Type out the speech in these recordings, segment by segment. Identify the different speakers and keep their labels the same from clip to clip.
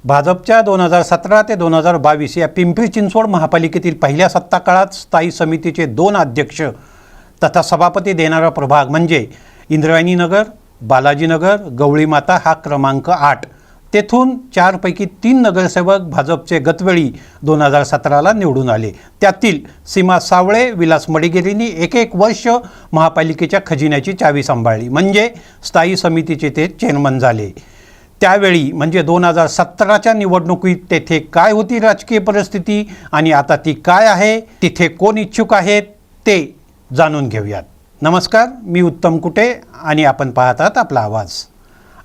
Speaker 1: भाजपच्या 2017 ते 2022 या पिंपरी चिंचवड महापालिकेतील पहिल्या सत्ता काळात स्थायी समितीचे 2 अध्यक्ष तथा सभापती देणारा प्रभाग म्हणजे इंद्रायणी नगर, बालाजी नगर, गवळी माता हा क्रमांक 8. तेथून 4 पैकी 3 नगरसेवक भाजपचे गतवेळी 2017ला निवडून आले. त्यातील सीमा सावळे, विलास मडिगेरींनी एक वर्ष महापालिकेच्या खजिन्याची चावी सांभाळली, म्हणजे स्थायी समितीचे ते चेअरमन झाले. त्यावेळी म्हणजे 2017च्या निवडणुकीत तेथे काय होती राजकीय परिस्थिती आणि आता ती काय आहे, तिथे कोण इच्छुक आहेत ते जाणून घेऊयात. नमस्कार, मी उत्तम कुटे आणि आपण पाहत आहात आपला आवाज.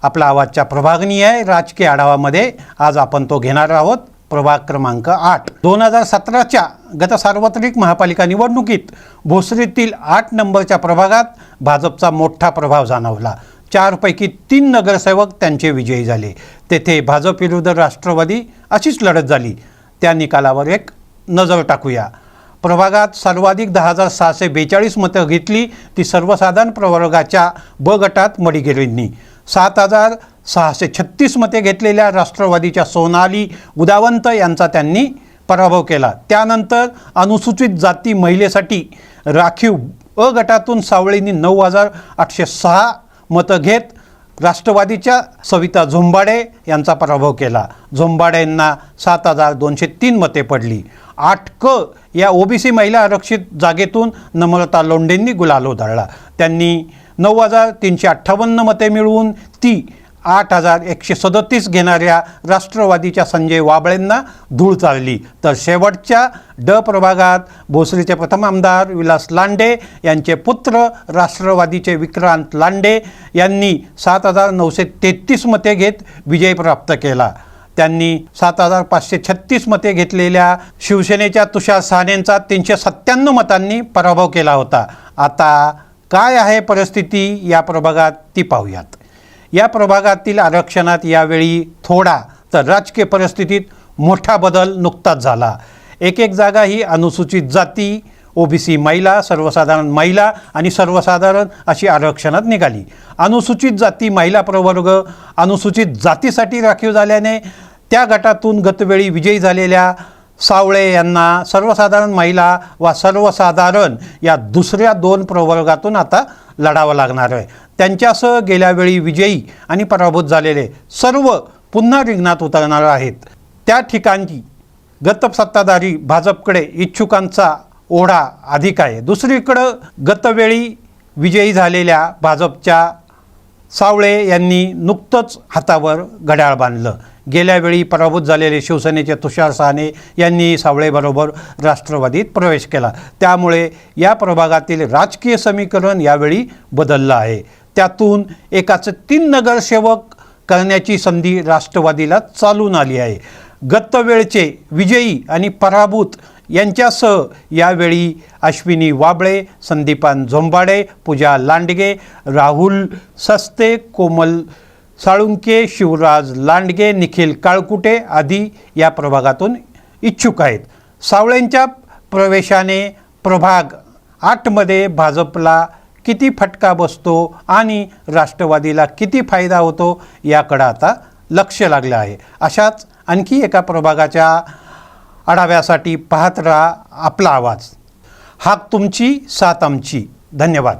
Speaker 1: आपला आवाजच्या प्रभागनीय राजकीय आढावामध्ये आज आपण तो घेणार आहोत. प्रभाग क्रमांक 8. 2017च्या गत सार्वत्रिक महापालिका निवडणुकीत भोसरीतील 8 नंबरच्या प्रभागात भाजपचा मोठा प्रभाव जाणवला. 4 पैकी 3 नगरसेवक त्यांचे विजयी झाले. तेथे भाजप विरुद्ध राष्ट्रवादी अशीच लढत झाली. त्या निकालावर एक नजर टाकूया. प्रभागात सर्वाधिक 10,642 मतं घेतली ती सर्वसाधारण प्रवर्गाच्या ब गटात मडिगेरींनी. 7,636 मते घेतलेल्या राष्ट्रवादीच्या सोनाली उदावंत यांचा त्यांनी पराभव केला. त्यानंतर अनुसूचित जाती महिलेसाठी राखीव अ गटातून सावळींनी 9,806 मतं घेत राष्ट्रवादीच्या सविता झोंबाडे यांचा पराभव केला. झोंबाडे यांना 7,203 मते पडली. 8 क या ओबीसी महिला आरक्षित जागेतून नम्रता लोंढेंनी गुलाल उधळला. त्यांनी 9,358 मते मिळवून ती 8,137 घेणाऱ्या राष्ट्रवादीच्या संजय वाबळेंना धूळ चालली. तर शेवटच्या ड प्रभागात भोसरीचे प्रथम आमदार विलास लांडे यांचे पुत्र राष्ट्रवादीचे विक्रांत लांडे यांनी 7,933 मते घेत विजय प्राप्त केला. त्यांनी 7,536 मते घेतलेल्या शिवसेनेच्या तुषार सानेंचा 397 मतांनी पराभव केला होता. आता काय आहे परिस्थिती या प्रभागात ती पाहूयात. या प्रभागातील आरक्षणात यावेळी थोडा तर राजकीय परिस्थितीत मोठा बदल नुकताच झाला. एक जागा ही अनुसूचित जाती, ओबीसी महिला, सर्वसाधारण महिला आणि सर्वसाधारण अशी आरक्षणात निघाली. अनुसूचित जाती महिला प्रवर्ग अनुसूचित जातीसाठी राखीव झाल्याने त्या गटातून गतवेळी विजयी झालेल्या सावळे यांना सर्वसाधारण महिला वा सर्वसाधारण या दुसऱ्या 2 प्रवर्गातून आता लढावं लागणार आहे. त्यांच्यासह गेल्यावेळी विजयी आणि पराभूत झालेले सर्व पुन्हा रिंगणात उतरणार आहेत. त्या ठिकाणी गत सत्ताधारी भाजपकडे इच्छुकांचा ओढा अधिक आहे. दुसरीकडं गतवेळी विजयी झालेल्या भाजपच्या सावळे यांनी नुकतंच हातावर घड्याळ बांधलं. गेल्यावेळी पराभूत झालेले शिवसेनेचे तुषार साने यांनी सावळेबरोबर राष्ट्रवादीत प्रवेश केला. त्यामुळे या प्रभागातील राजकीय समीकरण यावेळी बदललं आहे. त्यातून एकाचे 3 नगरसेवक करण्याची संधी राष्ट्रवादीला चालून आली आहे. गतवेळचे विजयी आणि पराभूत यांच्यासह यावेळी अश्विनी वाबळे, संदीपान झोंबाडे, पूजा लांडगे, राहुल सस्ते, कोमल साळुंके, शिवराज लांडगे, निखिल काळकुटे आदी या प्रभागातून इच्छुक आहेत. सावळेंच्या प्रवेशाने प्रभाग 8मध्ये भाजपला किती फटका बसतो आणि राष्ट्रवादीला किती फायदा होतो याकडे आता लक्ष लागलं आहे. अशाच आणखी एका प्रभागाच्या आढाव्यासाठी पाहत राहा आपला आवाज. हाक तुमची, साथ आमची. धन्यवाद.